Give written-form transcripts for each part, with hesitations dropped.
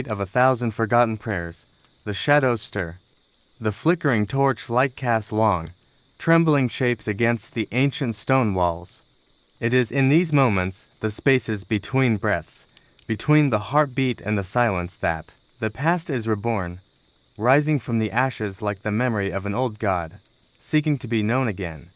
of 1,000 forgotten prayers. The shadows stir. The flickering torch light casts long, trembling shapes against the ancient stone walls. It is in these moments, the spaces between breaths, between the heartbeat and the silence, that the past is reborn, rising from the ashes like the memory of an old god, seeking to be known again.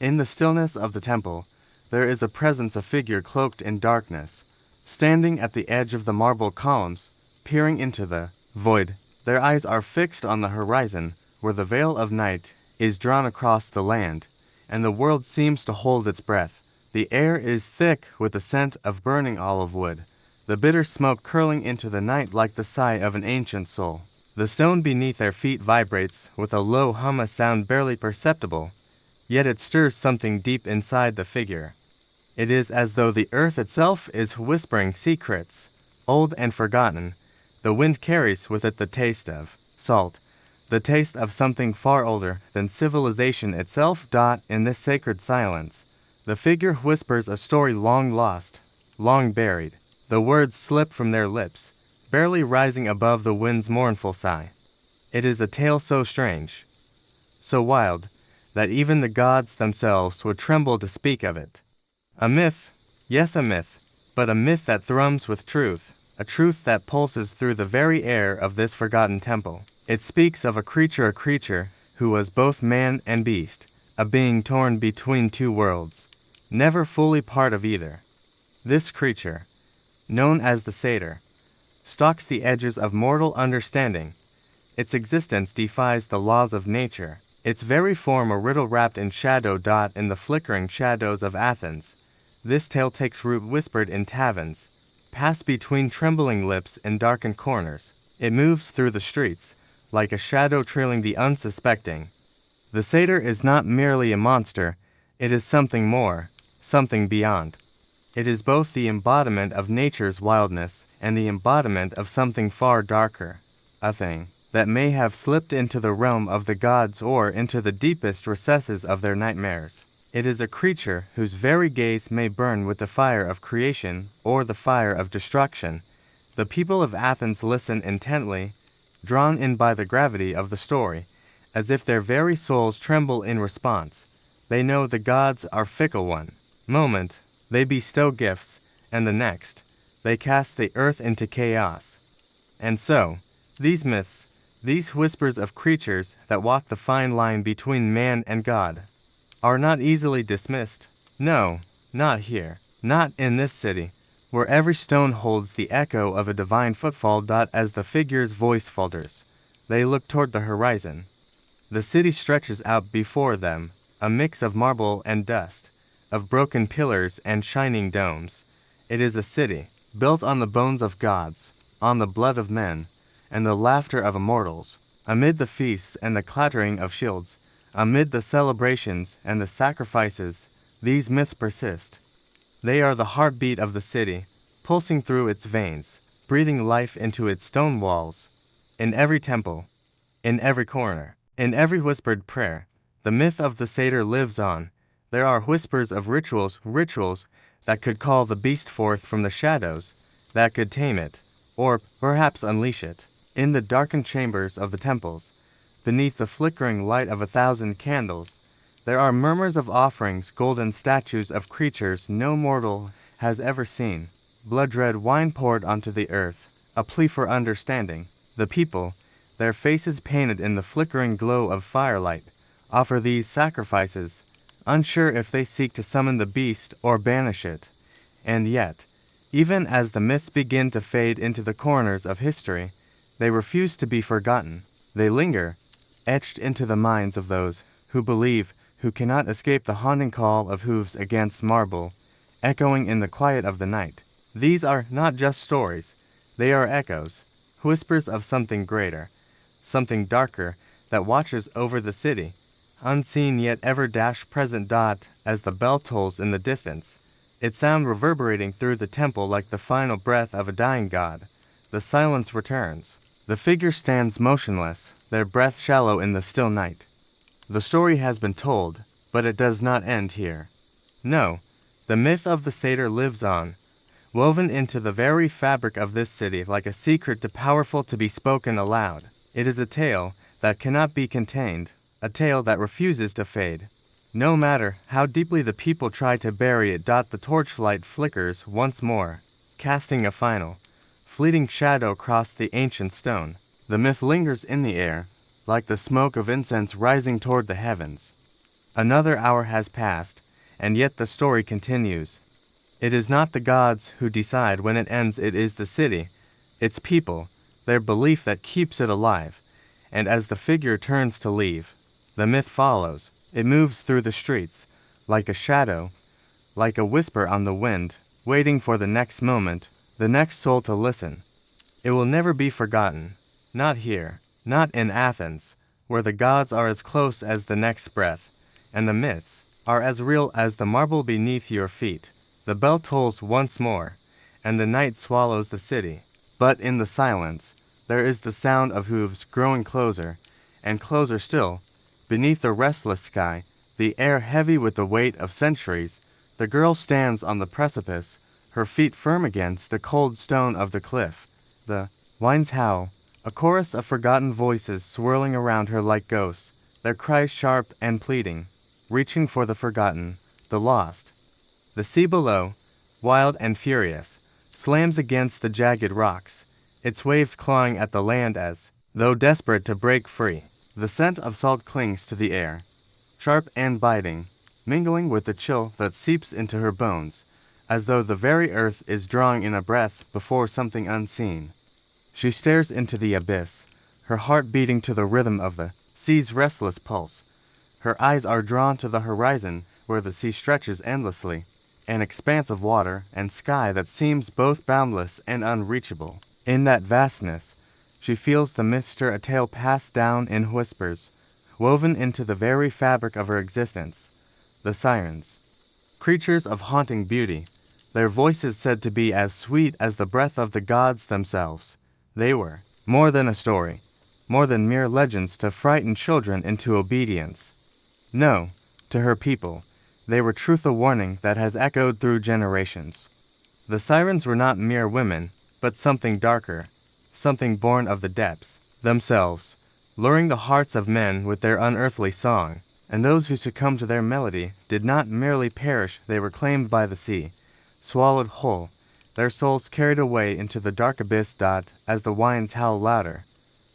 In the stillness of the temple, there is a presence, a figure cloaked in darkness, standing at the edge of the marble columns, peering into the void. Their eyes are fixed on the horizon, where the veil of night is drawn across the land, and the world seems to hold its breath. The air is thick with the scent of burning olive wood, the bitter smoke curling into the night like the sigh of an ancient soul. The stone beneath their feet vibrates with a low hum, a sound barely perceptible, yet it stirs something deep inside the figure. It is as though the earth itself is whispering secrets, old and forgotten. The wind carries with it the taste of salt, the taste of something far older than civilization itself. In this sacred silence, the figure whispers a story long lost, long buried. The words slip from their lips, barely rising above the wind's mournful sigh. It is a tale so strange, so wild, that even the gods themselves would tremble to speak of it. A myth, yes, a myth, but a myth that thrums with truth, a truth that pulses through the very air of this forgotten temple. It speaks of a creature who was both man and beast, a being torn between two worlds, never fully part of either. This creature, known as the satyr, stalks the edges of mortal understanding. Its existence defies the laws of nature, its very form a riddle wrapped in shadow. In the flickering shadows of Athens, this tale takes root, whispered in taverns, passed between trembling lips in darkened corners. It moves through the streets, like a shadow trailing the unsuspecting. The satyr is not merely a monster, it is something more, something beyond. It is both the embodiment of nature's wildness and the embodiment of something far darker, a thing that may have slipped into the realm of the gods or into the deepest recesses of their nightmares. It is a creature whose very gaze may burn with the fire of creation or the fire of destruction. The people of Athens listen intently, drawn in by the gravity of the story, as if their very souls tremble in response. They know the gods are fickle. One moment, they bestow gifts, and the next, they cast the earth into chaos. And so, these myths, these whispers of creatures that walk the fine line between man and God, are not easily dismissed. No, not here, not in this city, where every stone holds the echo of a divine footfall. As the figure's voice falters, they look toward the horizon. The city stretches out before them, a mix of marble and dust, of broken pillars and shining domes. It is a city, built on the bones of gods, on the blood of men, and the laughter of immortals. Amid the feasts and the clattering of shields, amid the celebrations and the sacrifices, these myths persist. They are the heartbeat of the city, pulsing through its veins, breathing life into its stone walls. In every temple, in every corner, in every whispered prayer, the myth of the satyr lives on. There are whispers of rituals that could call the beast forth from the shadows, that could tame it, or perhaps unleash it. In the darkened chambers of the temples, beneath the flickering light of 1,000 candles, there are murmurs of offerings, golden statues of creatures no mortal has ever seen, blood-red wine poured onto the earth, a plea for understanding. The people, their faces painted in the flickering glow of firelight, offer these sacrifices, unsure if they seek to summon the beast or banish it. And yet, even as the myths begin to fade into the corners of history, they refuse to be forgotten. They linger, etched into the minds of those who believe, who cannot escape the haunting call of hooves against marble, echoing in the quiet of the night. These are not just stories, they are echoes, whispers of something greater, something darker that watches over the city, unseen yet ever present. As the bell tolls in the distance, its sound reverberating through the temple like the final breath of a dying god, the silence returns. The figure stands motionless, their breath shallow in the still night. The story has been told, but it does not end here. No, the myth of the satyr lives on, woven into the very fabric of this city like a secret too powerful to be spoken aloud. It is a tale that cannot be contained, a tale that refuses to fade. No matter how deeply the people try to bury it, the torchlight flickers once more, casting a final, fleeting shadow across the ancient stone. The myth lingers in the air, like the smoke of incense rising toward the heavens. Another hour has passed, and yet the story continues. It is not the gods who decide when it ends, it is the city, its people, their belief that keeps it alive. And as the figure turns to leave, the myth follows. It moves through the streets, like a shadow, like a whisper on the wind, waiting for the next moment, the next soul to listen. It will never be forgotten, not here, not in Athens, where the gods are as close as the next breath, and the myths are as real as the marble beneath your feet. The bell tolls once more, and the night swallows the city. But in the silence, there is the sound of hooves growing closer, and closer still. Beneath the restless sky, the air heavy with the weight of centuries, the girl stands on the precipice, her feet firm against the cold stone of the cliff. The winds howl, a chorus of forgotten voices swirling around her like ghosts, their cries sharp and pleading, reaching for the forgotten, the lost. The sea below, wild and furious, slams against the jagged rocks, its waves clawing at the land as though desperate to break free. The scent of salt clings to the air, sharp and biting, mingling with the chill that seeps into her bones, as though the very earth is drawing in a breath before something unseen. She stares into the abyss, her heart beating to the rhythm of the sea's restless pulse. Her eyes are drawn to the horizon where the sea stretches endlessly, an expanse of water and sky that seems both boundless and unreachable. In that vastness, she feels the myth stir a tale passed down in whispers, woven into the very fabric of her existence. The sirens, creatures of haunting beauty, their voices said to be as sweet as the breath of the gods themselves. They were more than a story, more than mere legends to frighten children into obedience. No, to her people, they were truth, a warning that has echoed through generations. The sirens were not mere women, but something darker, something born of the depths themselves, luring the hearts of men with their unearthly song. And those who succumbed to their melody did not merely perish, they were claimed by the sea, swallowed whole, their souls carried away into the dark abyss. As the winds howl louder,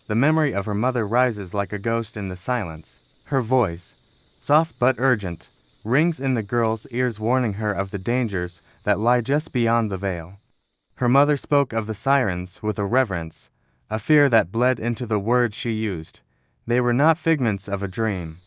the memory of her mother rises like a ghost in the silence. Her voice, soft but urgent, rings in the girl's ears, warning her of the dangers that lie just beyond the veil. Her mother spoke of the sirens with a reverence, a fear that bled into the words she used. They were not figments of a dream,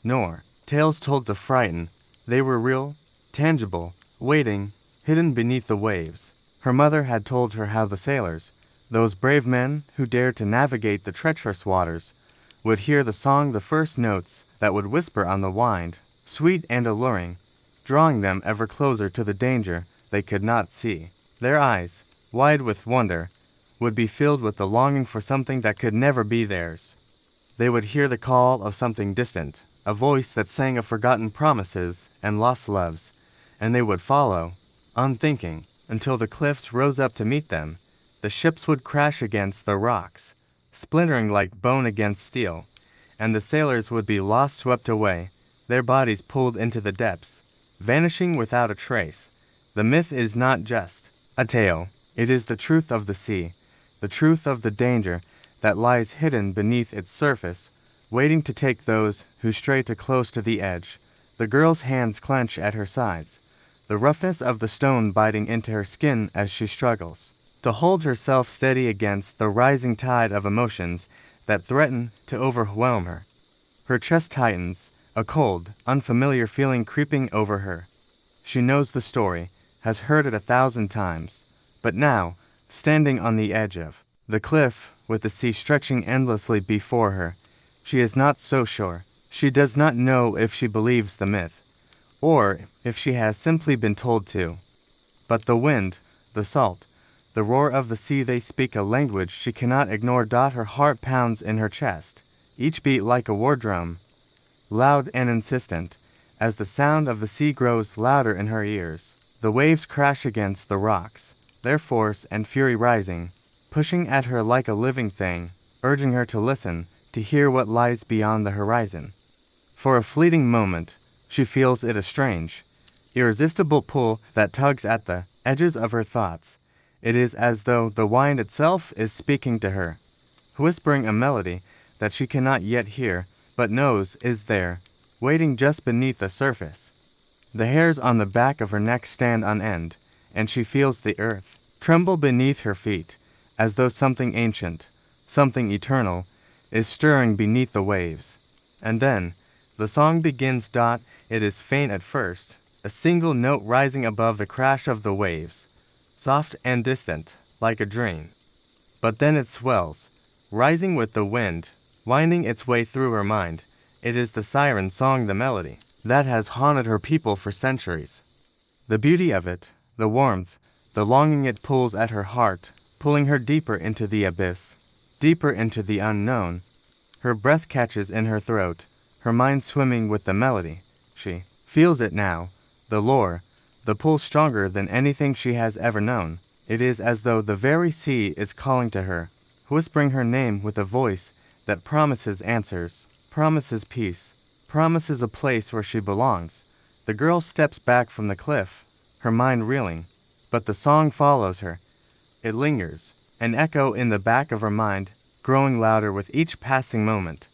nor tales told to frighten. They were real, tangible, waiting, hidden beneath the waves. Her mother had told her how the sailors, those brave men who dared to navigate the treacherous waters, would hear the song, the first notes that would whisper on the wind, sweet and alluring, drawing them ever closer to the danger they could not see. Their eyes, wide with wonder, would be filled with the longing for something that could never be theirs. They would hear the call of something distant, a voice that sang of forgotten promises and lost loves, and they would follow, unthinking, until the cliffs rose up to meet them. The ships would crash against the rocks, splintering like bone against steel, and the sailors would be lost, swept away, their bodies pulled into the depths, vanishing without a trace. The myth is not just a tale, it is the truth of the sea, the truth of the danger that lies hidden beneath its surface, waiting to take those who stray too close to the edge. The girl's hands clench at her sides, the roughness of the stone biting into her skin as she struggles to hold herself steady against the rising tide of emotions that threaten to overwhelm her. Her chest tightens, a cold, unfamiliar feeling creeping over her. She knows the story, has heard it 1,000 times, but now, standing on the edge of the cliff with the sea stretching endlessly before her, she is not so sure. She does not know if she believes the myth, or if she has simply been told to. But the wind, the salt, the roar of the sea, they speak a language she cannot ignore. Her heart pounds in her chest, each beat like a war drum, loud and insistent, as the sound of the sea grows louder in her ears. The waves crash against the rocks, their force and fury rising, pushing at her like a living thing, urging her to listen, to hear what lies beyond the horizon. For a fleeting moment, she feels it a strange, irresistible pull that tugs at the edges of her thoughts. It is as though the wind itself is speaking to her, whispering a melody that she cannot yet hear, but knows is there, waiting just beneath the surface. The hairs on the back of her neck stand on end, and she feels the earth tremble beneath her feet, as though something ancient, something eternal, is stirring beneath the waves. And then, the song begins. It is faint at first, a single note rising above the crash of the waves, soft and distant, like a dream. But then it swells, rising with the wind, winding its way through her mind. It is the siren song, the melody, that has haunted her people for centuries. The beauty of it, the warmth, the longing it pulls at her heart, pulling her deeper into the abyss, deeper into the unknown. Her breath catches in her throat, her mind swimming with the melody. She feels it now, the lure, the pull stronger than anything she has ever known. It is as though the very sea is calling to her, whispering her name with a voice that promises answers, promises peace, promises a place where she belongs. The girl steps back from the cliff, her mind reeling, but the song follows her. It lingers, an echo in the back of her mind, growing louder with each passing moment.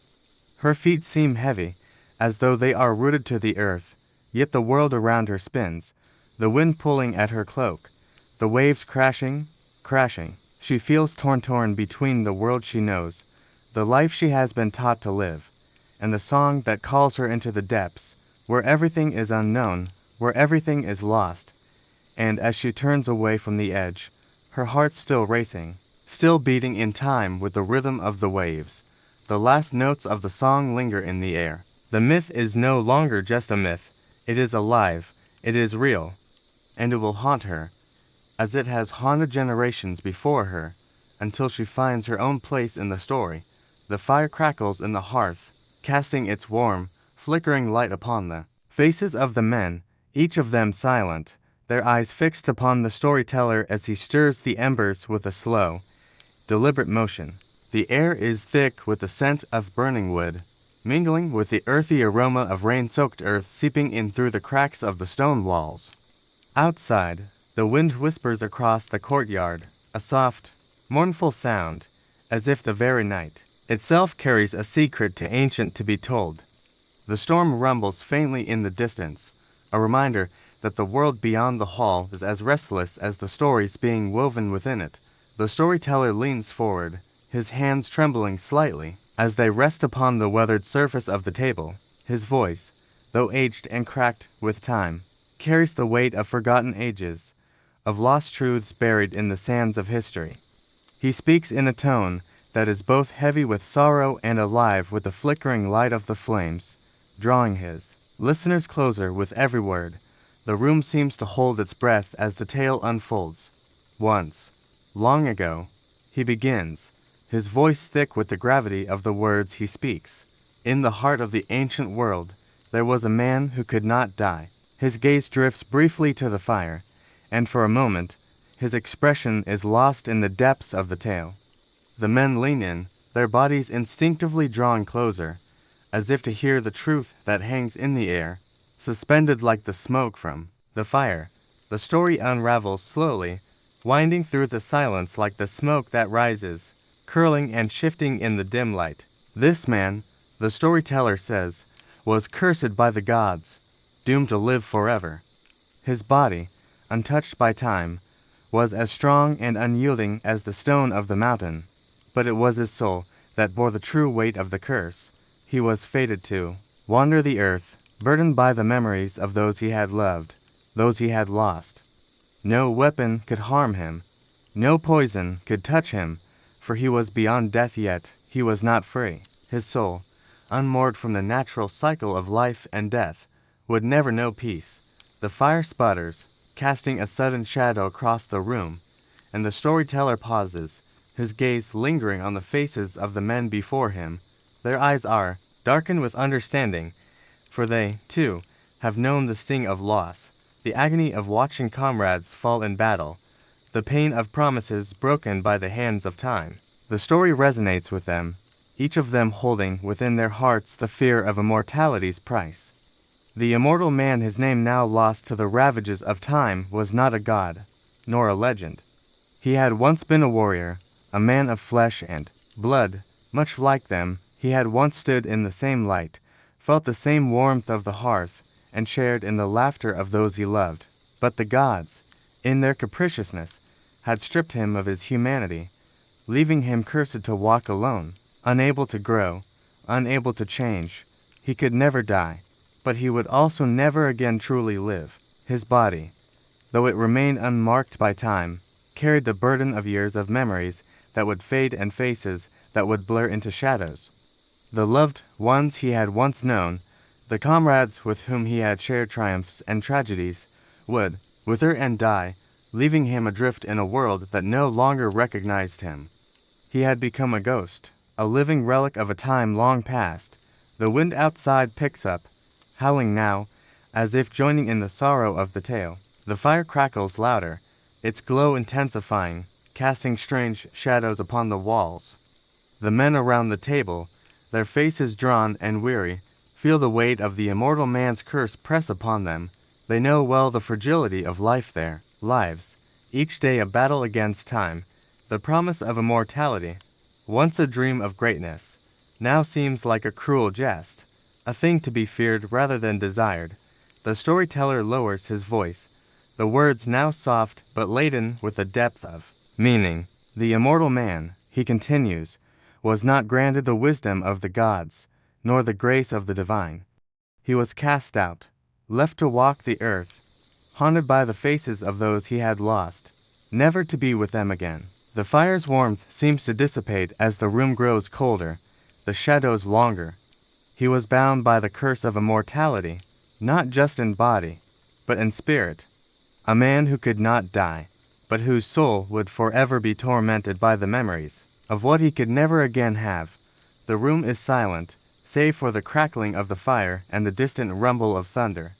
Her feet seem heavy, as though they are rooted to the earth, yet the world around her spins, the wind pulling at her cloak, the waves crashing, crashing. She feels torn between the world she knows, the life she has been taught to live, and the song that calls her into the depths, where everything is unknown, where everything is lost. And as she turns away from the edge, her heart still racing, still beating in time with the rhythm of the waves, the last notes of the song linger in the air. The myth is no longer just a myth. It is alive, it is real, and it will haunt her, as it has haunted generations before her, until she finds her own place in the story. The fire crackles in the hearth, casting its warm, flickering light upon the faces of the men, each of them silent, their eyes fixed upon the storyteller as he stirs the embers with a slow, deliberate motion. The air is thick with the scent of burning wood, mingling with the earthy aroma of rain-soaked earth seeping in through the cracks of the stone walls. Outside, the wind whispers across the courtyard, a soft, mournful sound, as if the very night itself carries a secret too ancient to be told. The storm rumbles faintly in the distance, a reminder that the world beyond the hall is as restless as the stories being woven within it. The storyteller leans forward, his hands trembling slightly as they rest upon the weathered surface of the table. His voice, though aged and cracked with time, carries the weight of forgotten ages, of lost truths buried in the sands of history. He speaks in a tone that is both heavy with sorrow and alive with the flickering light of the flames, drawing his listeners closer with every word. The room seems to hold its breath as the tale unfolds. Once, long ago, he begins, his voice thick with the gravity of the words he speaks. In the heart of the ancient world, there was a man who could not die. His gaze drifts briefly to the fire, and for a moment, his expression is lost in the depths of the tale. The men lean in, their bodies instinctively drawn closer, as if to hear the truth that hangs in the air, suspended like the smoke from the fire. The story unravels slowly, winding through the silence like the smoke that rises, curling and shifting in the dim light. This man, the storyteller says, was cursed by the gods, doomed to live forever. His body, untouched by time, was as strong and unyielding as the stone of the mountain, but it was his soul that bore the true weight of the curse. He was fated to wander the earth, burdened by the memories of those he had loved, those he had lost. No weapon could harm him, no poison could touch him, for he was beyond death, yet he was not free. His soul, unmoored from the natural cycle of life and death, would never know peace. The fire sputters, casting a sudden shadow across the room, and the storyteller pauses, his gaze lingering on the faces of the men before him. Their eyes are darkened with understanding, for they, too, have known the sting of loss, the agony of watching comrades fall in battle, the pain of promises broken by the hands of time. The story resonates with them, each of them holding within their hearts the fear of immortality's price. The immortal man, his name now lost to the ravages of time, was not a god, nor a legend. He had once been a warrior, a man of flesh and blood. Much like them, he had once stood in the same light, felt the same warmth of the hearth, and shared in the laughter of those he loved. But the gods, in their capriciousness, had stripped him of his humanity, leaving him cursed to walk alone, unable to grow, unable to change. He could never die, but he would also never again truly live. His body, though it remained unmarked by time, carried the burden of years of memories that would fade and faces that would blur into shadows. The loved ones he had once known, the comrades with whom he had shared triumphs and tragedies, would wither and die, leaving him adrift in a world that no longer recognized him. He had become a ghost, a living relic of a time long past. The wind outside picks up, howling now, as if joining in the sorrow of the tale. The fire crackles louder, its glow intensifying, casting strange shadows upon the walls. The men around the table, their faces drawn and weary, feel the weight of the immortal man's curse press upon them. They know well the fragility of life there, lives, each day a battle against time. The promise of immortality, once a dream of greatness, now seems like a cruel jest, a thing to be feared rather than desired. The storyteller lowers his voice, the words now soft but laden with a depth of meaning. The immortal man, he continues, was not granted the wisdom of the gods, nor the grace of the divine. He was cast out, left to walk the earth, haunted by the faces of those he had lost, never to be with them again. The fire's warmth seems to dissipate as the room grows colder, the shadows longer. He was bound by the curse of immortality, not just in body, but in spirit. A man who could not die, but whose soul would forever be tormented by the memories of what he could never again have. The room is silent, save for the crackling of the fire and the distant rumble of thunder.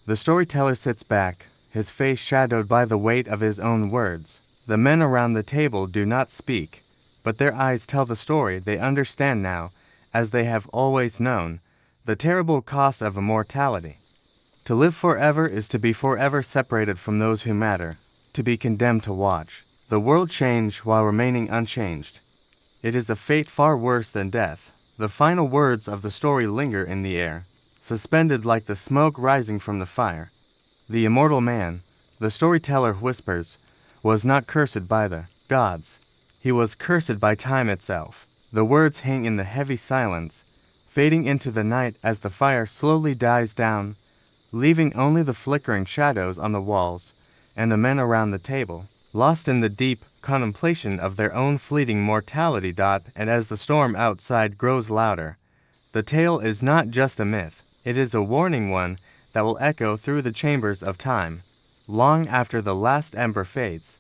The storyteller sits back, his face shadowed by the weight of his own words. The men around the table do not speak, but their eyes tell the story. They understand now, as they have always known, the terrible cost of immortality. To live forever is to be forever separated from those who matter, to be condemned to watch the world change while remaining unchanged. It is a fate far worse than death. The final words of the story linger in the air, suspended like the smoke rising from the fire. The immortal man, the storyteller whispers, was not cursed by the gods. He was cursed by time itself. The words hang in the heavy silence, fading into the night as the fire slowly dies down, leaving only the flickering shadows on the walls and the men around the table, lost in the deep contemplation of their own fleeting mortality. And as the storm outside grows louder, the tale is not just a myth, it is a warning one that will echo through the chambers of time, long after the last ember fades,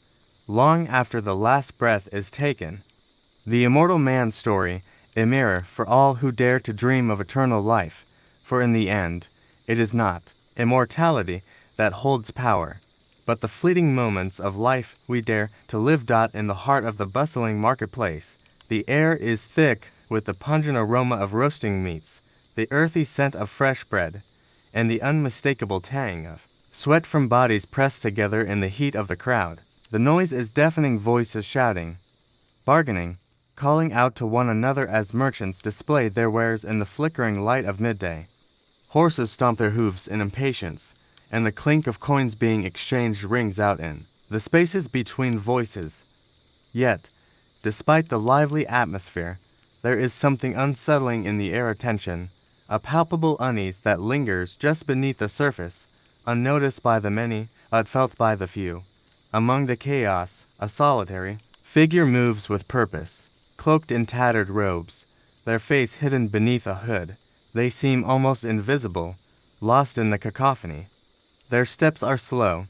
long after the last breath is taken. The immortal man's story, a mirror for all who dare to dream of eternal life, for in the end, it is not immortality that holds power, but the fleeting moments of life we dare to live. In the heart of the bustling marketplace, the air is thick with the pungent aroma of roasting meats, the earthy scent of fresh bread, and the unmistakable tang of sweat from bodies pressed together in the heat of the crowd. The noise is deafening, voices shouting, bargaining, calling out to one another as merchants display their wares in the flickering light of midday. Horses stomp their hooves in impatience, and the clink of coins being exchanged rings out in the spaces between voices. Yet, despite the lively atmosphere, there is something unsettling in the air, tension, a palpable unease that lingers just beneath the surface, unnoticed by the many, but felt by the few. Among the chaos, a solitary figure moves with purpose, cloaked in tattered robes, their face hidden beneath a hood. They seem almost invisible, lost in the cacophony. Their steps are slow,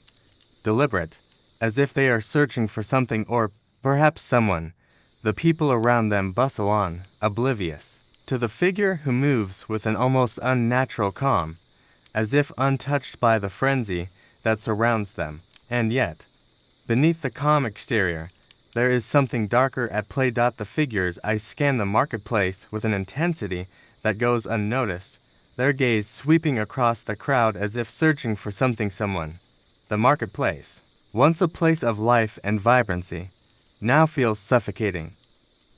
deliberate, as if they are searching for something or perhaps someone. The people around them bustle on, oblivious to the figure who moves with an almost unnatural calm, as if untouched by the frenzy that surrounds them. And yet, Beneath the calm exterior, there is something darker at play. The figures eyes scan the marketplace with an intensity that goes unnoticed, their gaze sweeping across the crowd as if searching for someone. The marketplace, once a place of life and vibrancy, now feels suffocating.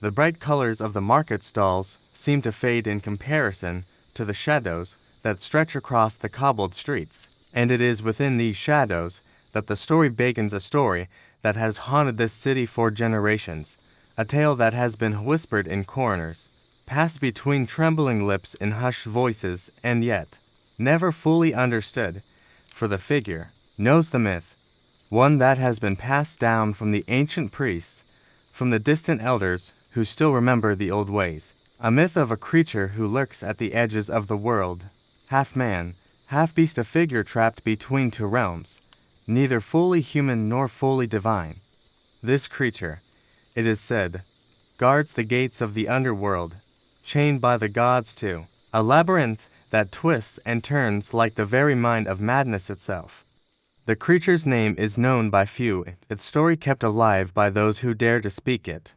The bright colors of the market stalls seem to fade in comparison to the shadows that stretch across the cobbled streets, and it is within these shadows that the story begins, a story that has haunted this city for generations, a tale that has been whispered in corners, passed between trembling lips in hushed voices, and yet never fully understood, for the figure knows the myth, one that has been passed down from the ancient priests, from the distant elders who still remember the old ways, a myth of a creature who lurks at the edges of the world, half man, half beast, a figure trapped between two realms, neither fully human nor fully divine. This creature, it is said, guards the gates of the underworld, chained by the gods to a labyrinth that twists and turns like the very mind of madness itself. The creature's name is known by few, its story kept alive by those who dare to speak it.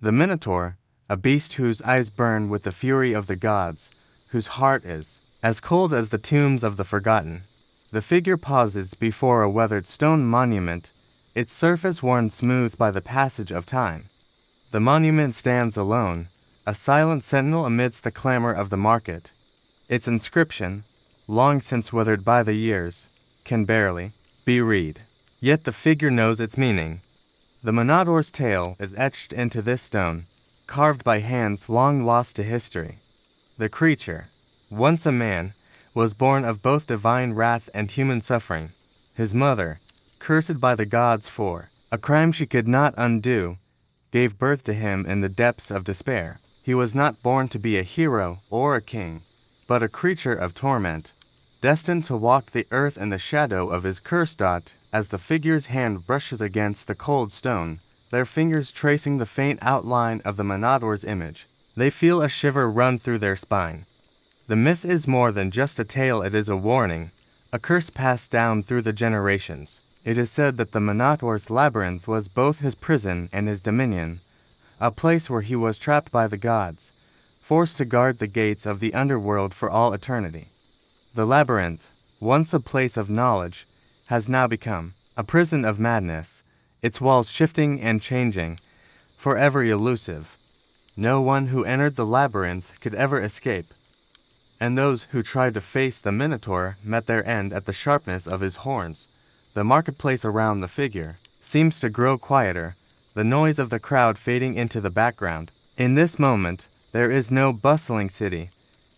The Minotaur, a beast whose eyes burn with the fury of the gods, whose heart is as cold as the tombs of the forgotten. The figure pauses before a weathered stone monument, its surface worn smooth by the passage of time. The monument stands alone, a silent sentinel amidst the clamor of the market. Its inscription, long since withered by the years, can barely be read. Yet the figure knows its meaning. The Minotaur's tale is etched into this stone, carved by hands long lost to history. The creature, once a man, was born of both divine wrath and human suffering. His mother, cursed by the gods for a crime she could not undo, gave birth to him in the depths of despair. He was not born to be a hero or a king, but a creature of torment, destined to walk the earth in the shadow of his curse. As the figure's hand brushes against the cold stone, their fingers tracing the faint outline of the Minotaur's image, they feel a shiver run through their spine. The myth is more than just a tale, it is a warning, a curse passed down through the generations. It is said that the Minotaur's labyrinth was both his prison and his dominion, a place where he was trapped by the gods, forced to guard the gates of the underworld for all eternity. The labyrinth, once a place of knowledge, has now become a prison of madness, its walls shifting and changing, forever elusive. No one who entered the labyrinth could ever escape, and those who tried to face the Minotaur met their end at the sharpness of his horns. The marketplace around the figure seems to grow quieter, the noise of the crowd fading into the background. In this moment, there is no bustling city,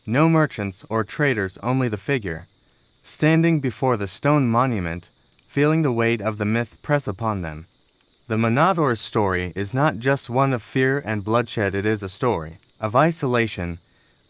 no merchants or traders, only the figure, standing before the stone monument, feeling the weight of the myth press upon them. The Minotaur's story is not just one of fear and bloodshed, it is a story of isolation,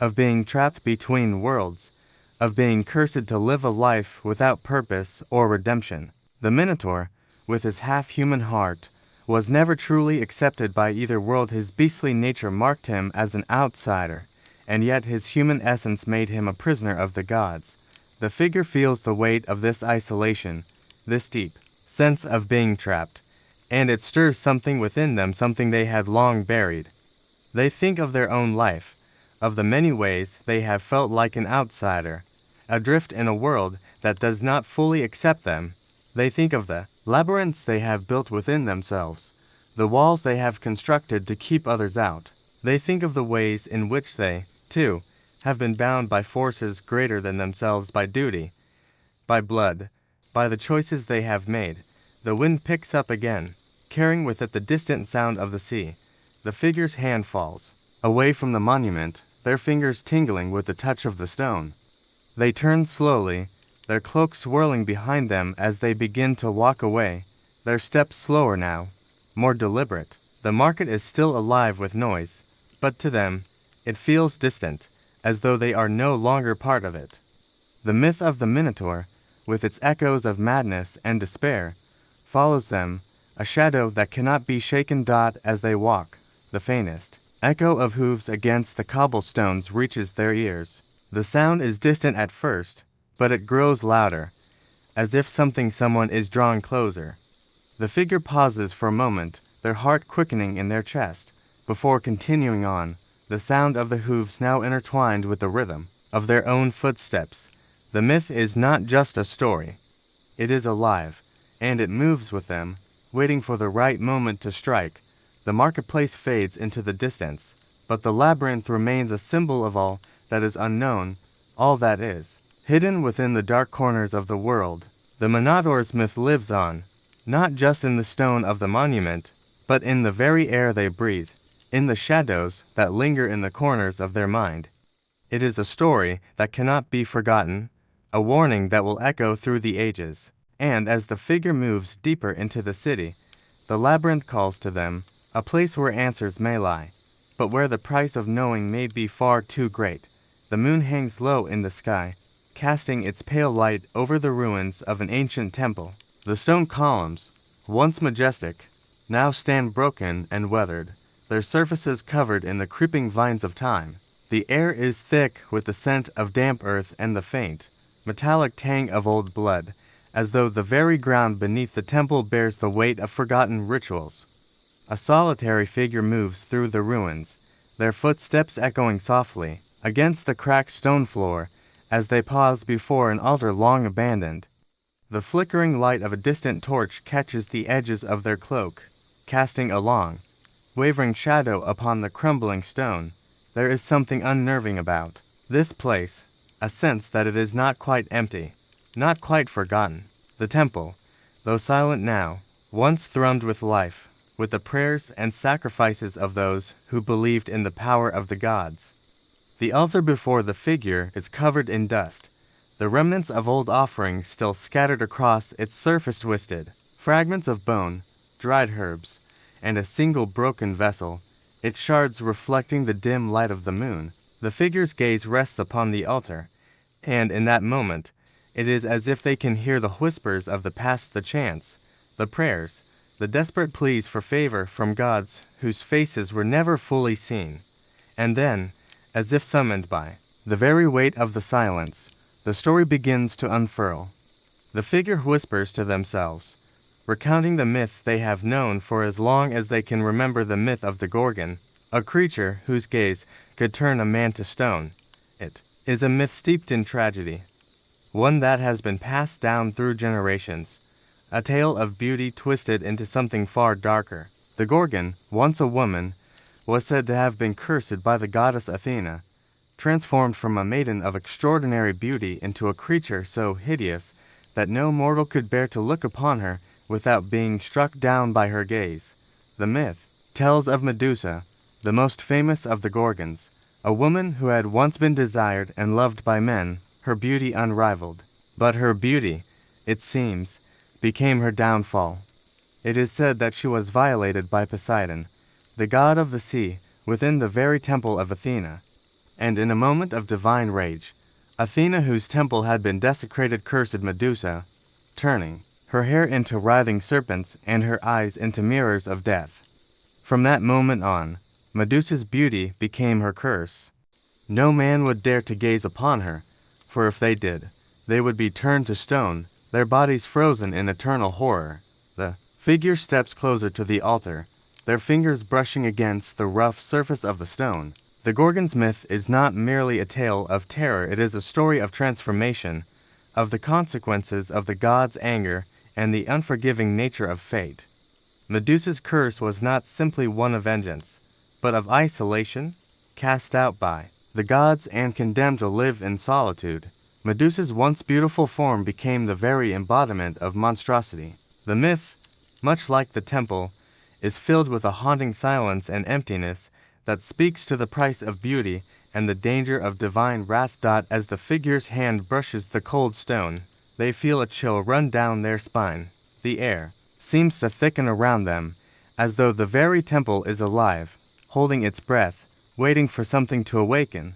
of being trapped between worlds, of being cursed to live a life without purpose or redemption. The Minotaur, with his half-human heart, was never truly accepted by either world. His beastly nature marked him as an outsider, and yet his human essence made him a prisoner of the gods. The figure feels the weight of this isolation, this deep sense of being trapped, and it stirs something within them, something they had long buried. They think of their own life, of the many ways they have felt like an outsider, adrift in a world that does not fully accept them. They think of the labyrinths they have built within themselves, the walls they have constructed to keep others out. They think of the ways in which they, too, have been bound by forces greater than themselves, by duty, by blood, by the choices they have made. The wind picks up again, carrying with it the distant sound of the sea. The figure's hand falls away from the monument, their fingers tingling with the touch of the stone. They turn slowly, their cloak swirling behind them as they begin to walk away, their steps slower now, more deliberate. The market is still alive with noise, but to them, it feels distant, as though they are no longer part of it. The myth of the Minotaur, with its echoes of madness and despair, follows them, a shadow that cannot be shaken. As they walk, the faintest echo of hooves against the cobblestones reaches their ears. The sound is distant at first, but it grows louder, as if someone is drawing closer. The figure pauses for a moment, their heart quickening in their chest, before continuing on, the sound of the hooves now intertwined with the rhythm of their own footsteps. The myth is not just a story. It is alive, and it moves with them, waiting for the right moment to strike. The marketplace fades into the distance, but the labyrinth remains a symbol of all that is unknown, all that is hidden within the dark corners of the world. The Minotaur's myth lives on, not just in the stone of the monument, but in the very air they breathe, in the shadows that linger in the corners of their mind. It is a story that cannot be forgotten, a warning that will echo through the ages. And as the figure moves deeper into the city, the labyrinth calls to them, a place where answers may lie, but where the price of knowing may be far too great. The moon hangs low in the sky, casting its pale light over the ruins of an ancient temple. The stone columns, once majestic, now stand broken and weathered, their surfaces covered in the creeping vines of time. The air is thick with the scent of damp earth and the faint, metallic tang of old blood, as though the very ground beneath the temple bears the weight of forgotten rituals. A solitary figure moves through the ruins, their footsteps echoing softly against the cracked stone floor as they pause before an altar long abandoned. The flickering light of a distant torch catches the edges of their cloak, casting a long, wavering shadow upon the crumbling stone. There is something unnerving about this place, a sense that it is not quite empty, not quite forgotten. The temple, though silent now, once thrummed with life, with the prayers and sacrifices of those who believed in the power of the gods. The altar before the figure is covered in dust, the remnants of old offerings still scattered across its surface twisted, fragments of bone, dried herbs, and a single broken vessel, its shards reflecting the dim light of the moon. The figure's gaze rests upon the altar, and in that moment, it is as if they can hear the whispers of the past, the chants, the prayers, the desperate pleas for favor from gods whose faces were never fully seen. And then, as if summoned by the very weight of the silence, the story begins to unfurl. The figure whispers to themselves, recounting the myth they have known for as long as they can remember, the myth of the Gorgon, a creature whose gaze could turn a man to stone. It is a myth steeped in tragedy, one that has been passed down through generations, a tale of beauty twisted into something far darker. The Gorgon, once a woman, was said to have been cursed by the goddess Athena, transformed from a maiden of extraordinary beauty into a creature so hideous that no mortal could bear to look upon her without being struck down by her gaze. The myth tells of Medusa, the most famous of the Gorgons, a woman who had once been desired and loved by men, her beauty unrivaled. But her beauty, it seems, became her downfall. It is said that she was violated by Poseidon, the god of the sea, within the very temple of Athena. And in a moment of divine rage, Athena, whose temple had been desecrated, cursed Medusa, turning her hair into writhing serpents and her eyes into mirrors of death. From that moment on, Medusa's beauty became her curse. No man would dare to gaze upon her, for if they did, they would be turned to stone, their bodies frozen in eternal horror. The figure steps closer to the altar, their fingers brushing against the rough surface of the stone. The Gorgon's myth is not merely a tale of terror, it is a story of transformation, of the consequences of the gods' anger and the unforgiving nature of fate. Medusa's curse was not simply one of vengeance, but of isolation, cast out by the gods and condemned to live in solitude. Medusa's once beautiful form became the very embodiment of monstrosity. The myth, much like the temple, is filled with a haunting silence and emptiness that speaks to the price of beauty and the danger of divine wrath. As the figure's hand brushes the cold stone, they feel a chill run down their spine. The air seems to thicken around them, as though the very temple is alive, holding its breath, waiting for something to awaken.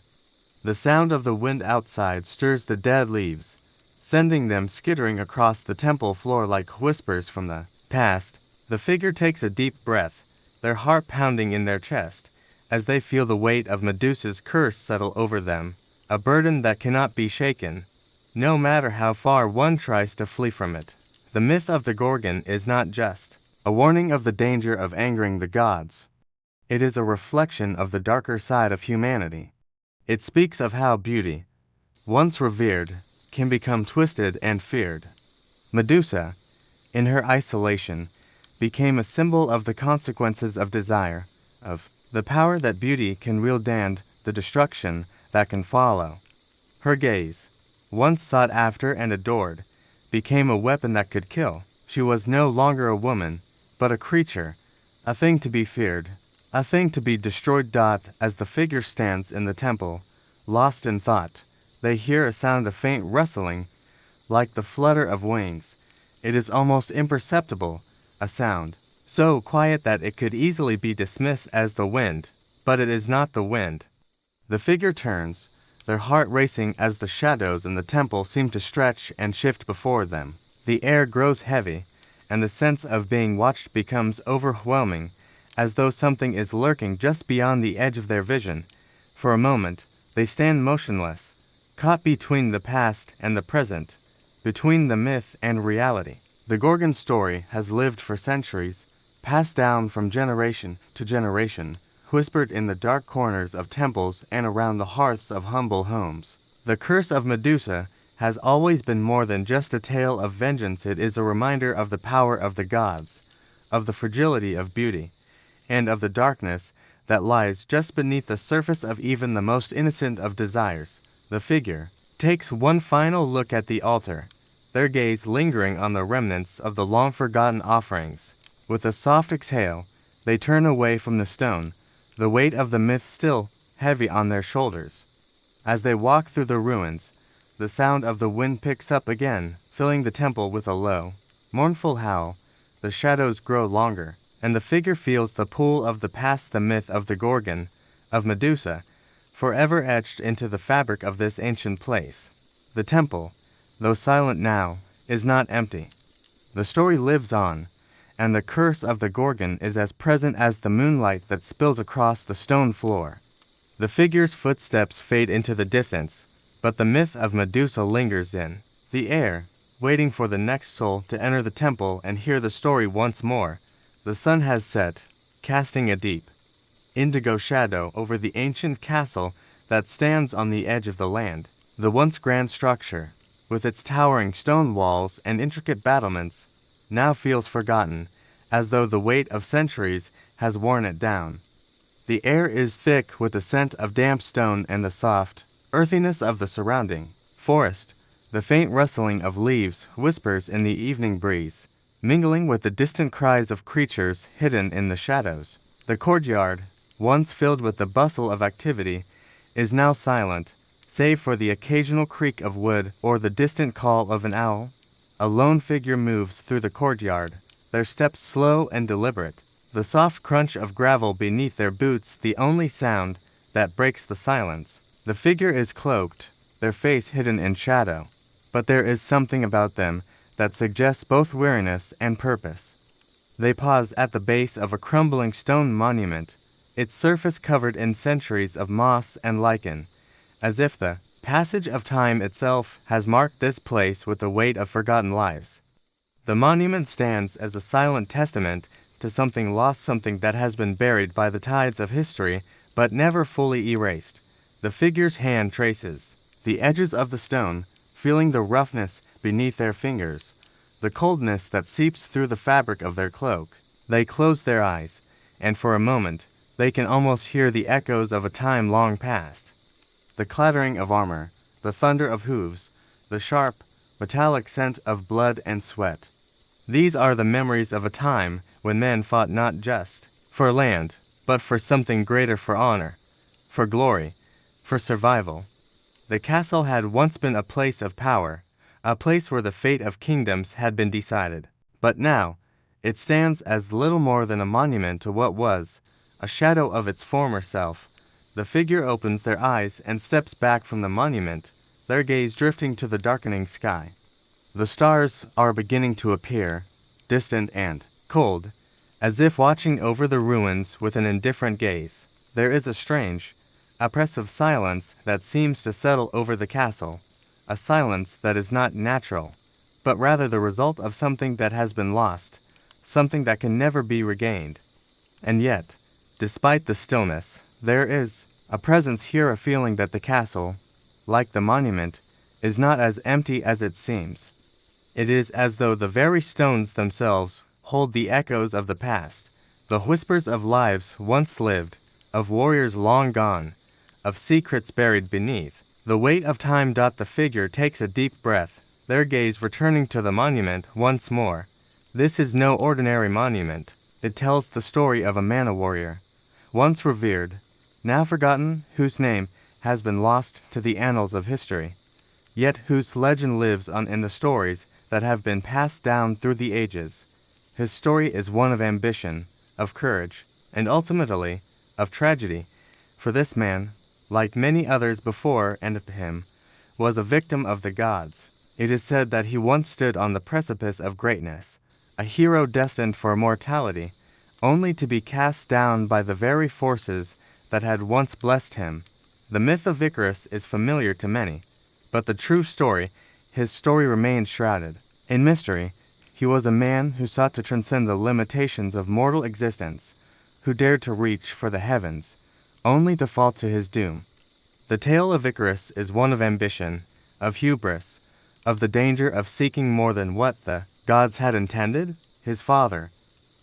The sound of the wind outside stirs the dead leaves, sending them skittering across the temple floor like whispers from the past. The figure takes a deep breath, their heart pounding in their chest, as they feel the weight of Medusa's curse settle over them, a burden that cannot be shaken, no matter how far one tries to flee from it. The myth of the Gorgon is not just a warning of the danger of angering the gods. It is a reflection of the darker side of humanity. It speaks of how beauty, once revered, can become twisted and feared. Medusa, in her isolation, became a symbol of the consequences of desire, of the power that beauty can wield and the destruction that can follow. Her gaze, once sought after and adored, became a weapon that could kill. She was no longer a woman, but a creature, a thing to be feared, a thing to be destroyed. As the figure stands in the temple, lost in thought, they hear a sound of faint rustling, like the flutter of wings. It is almost imperceptible, a sound so quiet that it could easily be dismissed as the wind, but it is not the wind. The figure turns, their heart racing as the shadows in the temple seem to stretch and shift before them. The air grows heavy, and the sense of being watched becomes overwhelming, as though something is lurking just beyond the edge of their vision. For a moment, they stand motionless, caught between the past and the present, between the myth and reality. The Gorgon story has lived for centuries, passed down from generation to generation, whispered in the dark corners of temples and around the hearths of humble homes. The curse of Medusa has always been more than just a tale of vengeance. It is a reminder of the power of the gods, of the fragility of beauty, and of the darkness that lies just beneath the surface of even the most innocent of desires. The figure takes one final look at the altar, their gaze lingering on the remnants of the long-forgotten offerings. With a soft exhale, they turn away from the stone, the weight of the myth still heavy on their shoulders. As they walk through the ruins, the sound of the wind picks up again, filling the temple with a low, mournful howl. The shadows grow longer, and the figure feels the pull of the past. The myth of the Gorgon, of Medusa, forever etched into the fabric of this ancient place. The temple, though silent now, is not empty. The story lives on, and the curse of the Gorgon is as present as the moonlight that spills across the stone floor. The figure's footsteps fade into the distance, but the myth of Medusa lingers in the air, waiting for the next soul to enter the temple and hear the story once more. The sun has set, casting a deep, indigo shadow over the ancient castle that stands on the edge of the land. The once grand structure, with its towering stone walls and intricate battlements, now feels forgotten, as though the weight of centuries has worn it down. The air is thick with the scent of damp stone and the soft earthiness of the surrounding forest. The faint rustling of leaves whispers in the evening breeze, mingling with the distant cries of creatures hidden in the shadows. The courtyard, once filled with the bustle of activity, is now silent, save for the occasional creak of wood or the distant call of an owl. A lone figure moves through the courtyard, their steps slow and deliberate, the soft crunch of gravel beneath their boots the only sound that breaks the silence. The figure is cloaked, their face hidden in shadow, but there is something about them that suggests both weariness and purpose. They pause at the base of a crumbling stone monument, its surface covered in centuries of moss and lichen, as if the passage of time itself has marked this place with the weight of forgotten lives. The monument stands as a silent testament to something lost, something that has been buried by the tides of history but never fully erased. The figure's hand traces the edges of the stone, feeling the roughness beneath their fingers, the coldness that seeps through the fabric of their cloak. They close their eyes, and for a moment they can almost hear the echoes of a time long past. The clattering of armor, the thunder of hooves, the sharp, metallic scent of blood and sweat. These are the memories of a time when men fought not just for land, but for something greater, for honor, for glory, for survival. The castle had once been a place of power, a place where the fate of kingdoms had been decided. But now, it stands as little more than a monument to what was, a shadow of its former self. The figure opens their eyes and steps back from the monument, their gaze drifting to the darkening sky. The stars are beginning to appear, distant and cold, as if watching over the ruins with an indifferent gaze. There is a strange, oppressive silence that seems to settle over the castle, a silence that is not natural, but rather the result of something that has been lost, something that can never be regained. And yet, despite the stillness, there is a presence here, a feeling that the castle, like the monument, is not as empty as it seems. It is as though the very stones themselves hold the echoes of the past, the whispers of lives once lived, of warriors long gone, of secrets buried beneath. The weight of time. The figure takes a deep breath, their gaze returning to the monument once more. This is no ordinary monument. It tells the story of a man-a-warrior, once revered, now forgotten, whose name has been lost to the annals of history, yet whose legend lives on in the stories that have been passed down through the ages. His story is one of ambition, of courage, and ultimately, of tragedy, for this man, like many others before and after him, was a victim of the gods. It is said that he once stood on the precipice of greatness, a hero destined for immortality, only to be cast down by the very forces that had once blessed him. The myth of Icarus is familiar to many, but the true story, his story remains shrouded in mystery. He was a man who sought to transcend the limitations of mortal existence, who dared to reach for the heavens, only to fall to his doom. The tale of Icarus is one of ambition, of hubris, of the danger of seeking more than what the gods had intended. His father,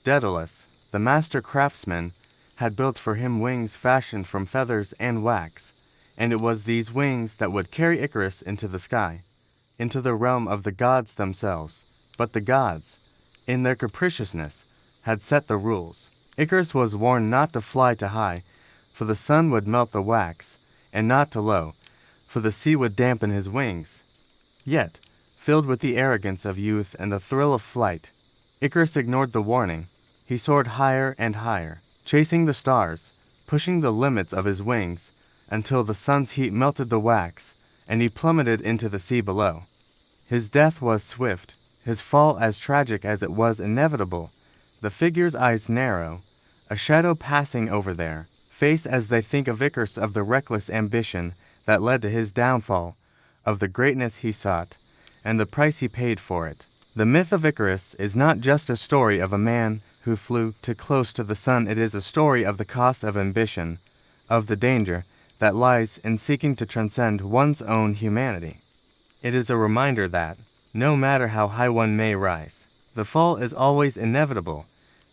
Daedalus, the master craftsman, had built for him wings fashioned from feathers and wax, and it was these wings that would carry Icarus into the sky, into the realm of the gods themselves. But the gods, in their capriciousness, had set the rules. Icarus was warned not to fly too high, for the sun would melt the wax, and not too low, for the sea would dampen his wings. Yet, filled with the arrogance of youth and the thrill of flight, Icarus ignored the warning. He soared higher and higher, chasing the stars, pushing the limits of his wings, until the sun's heat melted the wax, and he plummeted into the sea below. His death was swift, his fall as tragic as it was inevitable. The figure's eyes narrow, a shadow passing over their face as they think of Icarus, of the reckless ambition that led to his downfall, of the greatness he sought, and the price he paid for it. The myth of Icarus is not just a story of a man who flew too close to the sun. It is a story of the cost of ambition, of the danger that lies in seeking to transcend one's own humanity. It is a reminder that, no matter how high one may rise, the fall is always inevitable.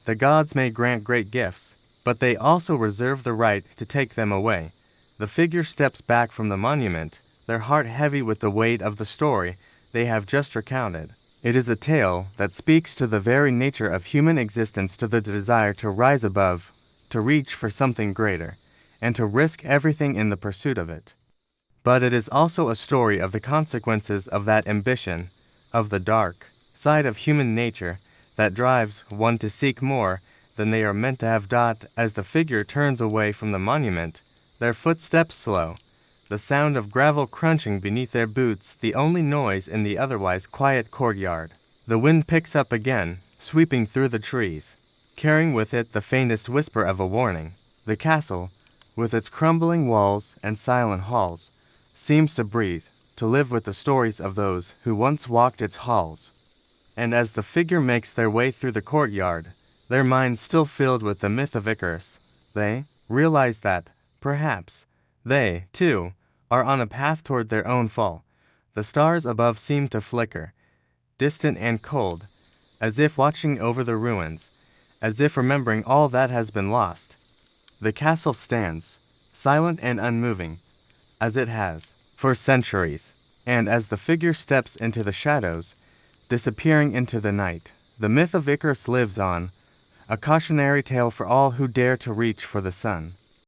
The gods may grant great gifts, but they also reserve the right to take them away. The figure steps back from the monument, their heart heavy with the weight of the story they have just recounted. It is a tale that speaks to the very nature of human existence, to the desire to rise above, to reach for something greater, and to risk everything in the pursuit of it. But it is also a story of the consequences of that ambition, of the dark side of human nature that drives one to seek more than they are meant to have. As the figure turns away from the monument, their footsteps slow, the sound of gravel crunching beneath their boots the only noise in the otherwise quiet courtyard. The wind picks up again, sweeping through the trees, carrying with it the faintest whisper of a warning. The castle, with its crumbling walls and silent halls, seems to breathe, to live with the stories of those who once walked its halls. And as the figure makes their way through the courtyard, their minds still filled with the myth of Icarus, they realize that, perhaps, they, too, are on a path toward their own fall. The stars above seem to flicker, distant and cold, as if watching over the ruins, as if remembering all that has been lost. The castle stands, silent and unmoving, as it has for centuries, and as the figure steps into the shadows, disappearing into the night, the myth of Icarus lives on, a cautionary tale for all who dare to reach for the sun.